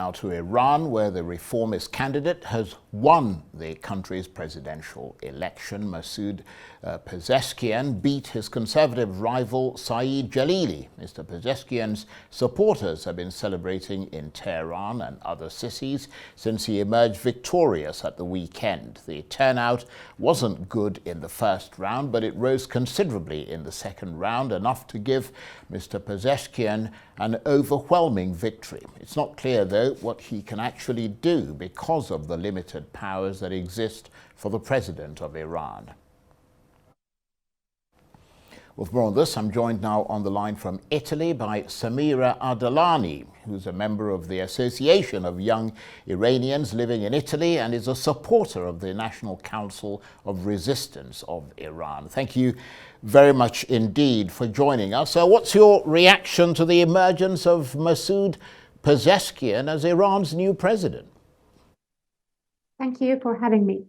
Now to Iran, where the reformist candidate has won the country's presidential election. Masoud Pezeshkian beat his conservative rival Saeed Jalili. Mr. Pezeshkian's supporters have been celebrating in Tehran and other cities since he emerged victorious at the weekend. The turnout wasn't good in the first round, but it rose considerably in the second round, enough to give Mr. Pezeshkian an overwhelming victory. It's not clear, though, what he can actually do because of the limited powers that exist for the president of Iran. With more on this, I'm joined now on the line from Italy by Samira Ardalani, who's a member of the Association of Young Iranians Living in Italy and is a supporter of the National Council of Resistance of Iran. Thank you very much indeed for joining us. So what's your reaction to the emergence of Masoud Pezeshkian as Iran's new president? Thank you for having me.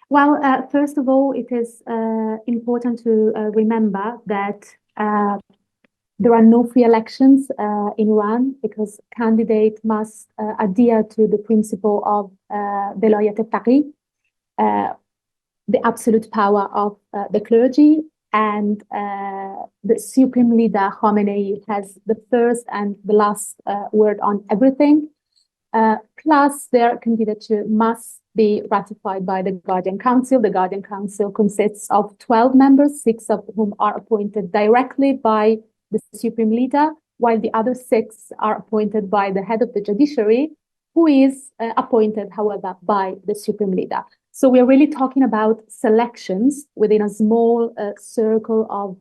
Well, first of all, it is important to remember that there are no free elections in Iran because candidates must adhere to the principle of velayat al-faqih, the absolute power of the clergy, and the supreme leader Khamenei has the first and the last word on everything. Plus, their candidature must be ratified by the Guardian Council. The Guardian Council consists of 12 members, 6 of whom are appointed directly by the Supreme Leader, while the other 6 are appointed by the head of the judiciary, who is appointed, however, by the Supreme Leader. So we're really talking about selections within a small circle of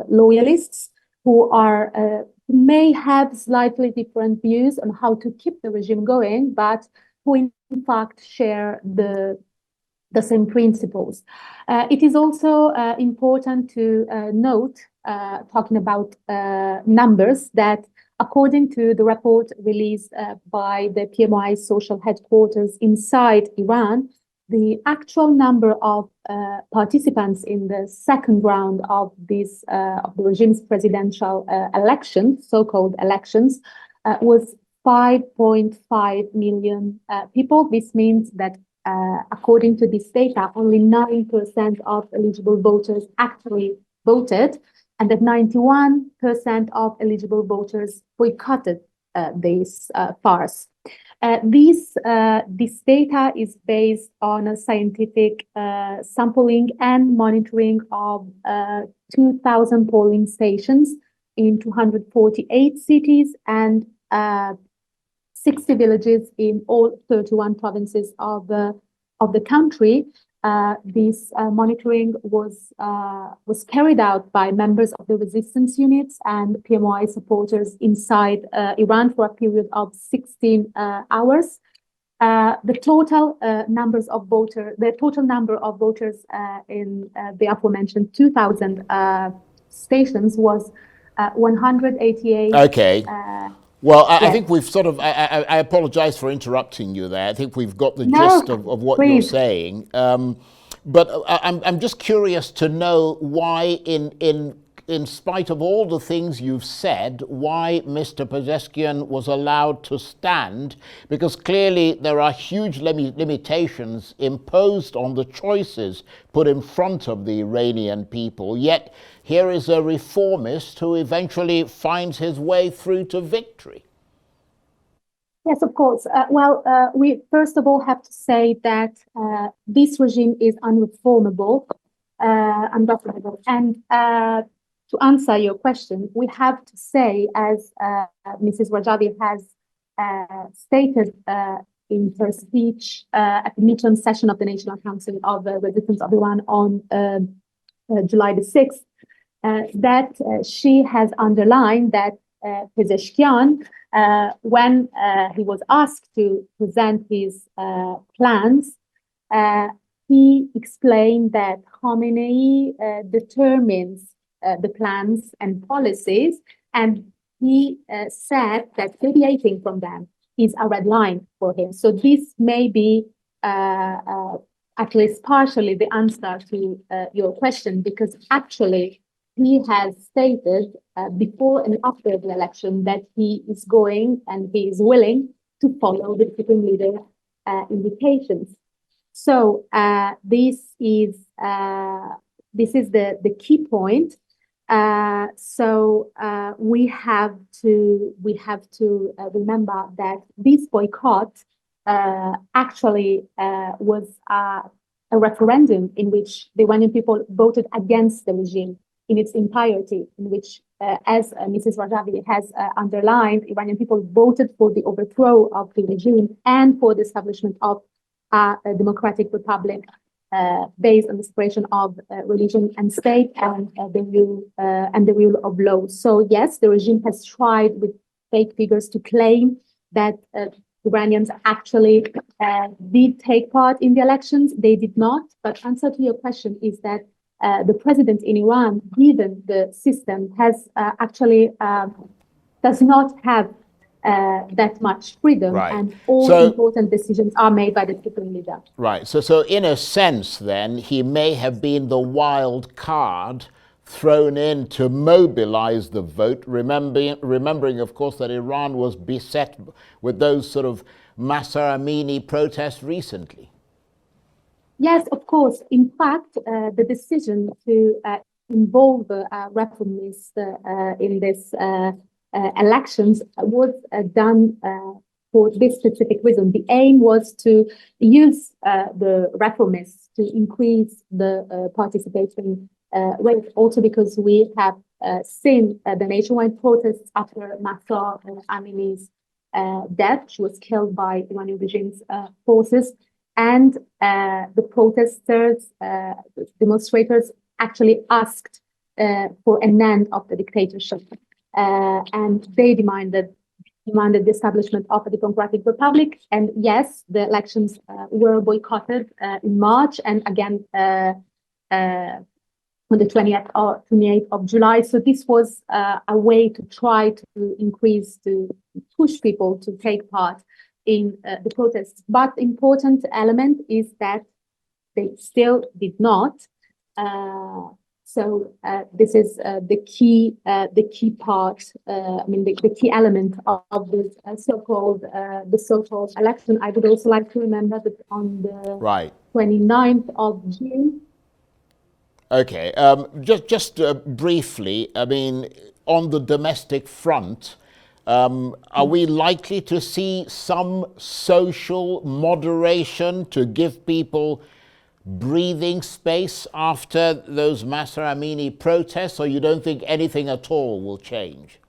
loyalists who are may have slightly different views on how to keep the regime going, but who in fact share the same principles. It is also important to note, talking about numbers, that according to the report released by the PMI social headquarters inside Iran, the actual number of participants in the second round of this of the regime's presidential elections, so-called elections, was 5.5 million people. This means that according to this data, only 9% of eligible voters actually voted, and that 91% of eligible voters boycotted this farce. This data is based on a scientific sampling and monitoring of 2,000 polling stations in 248 cities and 60 villages in all 31 provinces of the country. This monitoring was carried out by members of the resistance units and PMI supporters inside Iran for a period of 16 hours. The total number of voters in the aforementioned 2,000 stations was 188. Okay. Well, I think we've sort of, I apologize for interrupting you there. I think we've got the gist of what you're saying. But I'm just curious to know why, in spite of all the things you've said, why Mr. Pezeshkian was allowed to stand, because clearly there are huge limitations imposed on the choices put in front of the Iranian people. Yet here is a reformist who eventually finds his way through to victory. Yes, of course. We first of all have to say that this regime is unreformable, ungovernable. And to answer your question, we have to say, as Mrs. Rajavi has stated in her speech at the midterm session of the National Council of Resistance of Iran on July the 6th, that she has underlined that Pezeshkian, when he was asked to present his plans, he explained that Khamenei determines the plans and policies, and he said that deviating from them is a red line for him. So this may be at least partially the answer to your question, because actually he has stated before and after the election that he is going and he is willing to follow the supreme leader indications. So this is the key point. We have to remember that this boycott actually was a referendum in which the Iranian people voted against the regime in its entirety, in which, as Mrs. Rajavi has underlined, Iranian people voted for the overthrow of the regime and for the establishment of a democratic republic based on the separation of religion and state and the rule of law. So yes, the regime has tried with fake figures to claim that Iranians actually did take part in the elections. They did not. But answer to your question is that the president in Iran, given the system, has actually does not have that much freedom, Right. and all important decisions are made by the supreme leader. Right. So in a sense, then, he may have been the wild card thrown in to mobilize the vote, remembering, of course, that Iran was beset with those sort of Mahsa Amini protests recently. Yes, of course. In fact, the decision to involve reformists in this elections was done for this specific reason. The aim was to use the reformists to increase the participation rate, also because we have seen the nationwide protests after Mahsa Amini's death. She was killed by Iranian regime's forces, and the protesters, demonstrators actually asked for an end of the dictatorship. And they demanded the establishment of a democratic republic. And yes, the elections were boycotted in March and again on the 28th of July. So this was a way to try to push people to take part in the protests. But the important element is that they still did not. This is the key part. The key element of this so-called election. I would also like to remember that on the 29th of June. Okay, just briefly. I mean, on the domestic front, are we likely to see some social moderation to give people breathing space after those Mahsa Amini protests, or you don't think anything at all will change?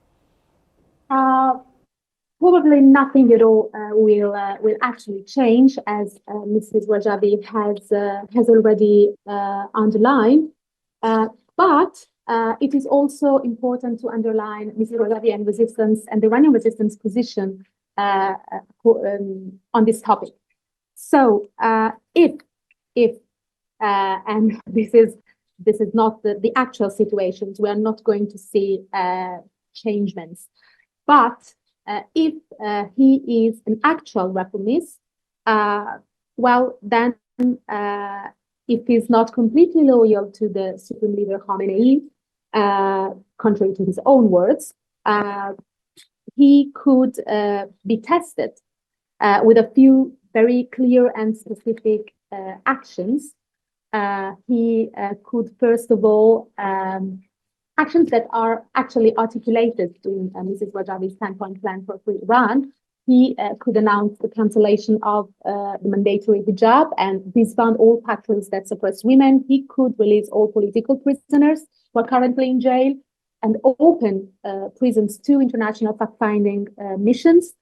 Probably nothing at all will actually change, as Mrs. Rajavi has already underlined. But it is also important to underline Mrs. Rajavi and resistance and the Iranian resistance position on this topic. So if and this is not the actual situations, we are not going to see changements. But if he is an actual reformist, well, then if he's not completely loyal to the supreme leader Khamenei, contrary to his own words, he could be tested with a few very clear and specific actions. He could, first of all, actions that are actually articulated in Mrs. Rajavi's 10-point plan for free Iran. He could announce the cancellation of the mandatory hijab and disband all patrons that suppress women. He could release all political prisoners who are currently in jail and open prisons to international fact-finding missions.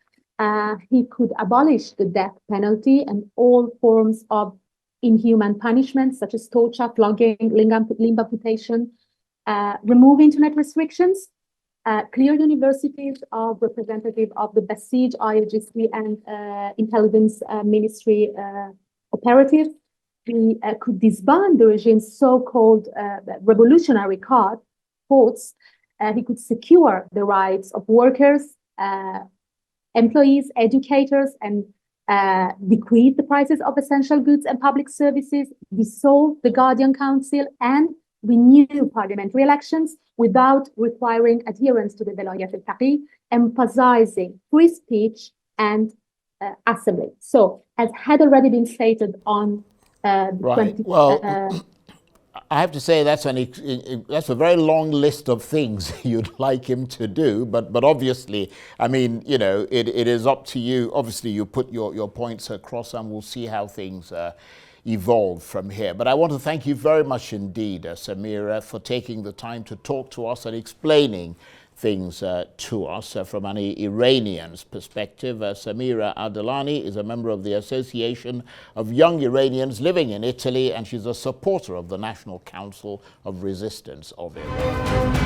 He could abolish the death penalty and all forms of inhuman punishments such as torture, flogging, limb amputation, remove internet restrictions, clear universities of representative of the Basij, IRGC, and intelligence ministry operatives. He could disband the regime's so-called revolutionary courts. He could secure the rights of workers, employees, educators, and decrease the prices of essential goods and public services, dissolve the Guardian Council, and renew parliamentary elections without requiring adherence to the Velayat al-Faqih, emphasizing free speech and Assembly. So, as had already been stated on the Right. 20th. Well, I have to say that's a very long list of things you'd like him to do, but obviously, I mean, you know, it is up to you. Obviously, you put your points across, and we'll see how things evolve from here. But I want to thank you very much indeed, Samira, for taking the time to talk to us and explaining things to us from an Iranian's perspective. Samira Ardalani is a member of the Association of Young Iranians living in Italy, and she's a supporter of the National Council of Resistance of Iran.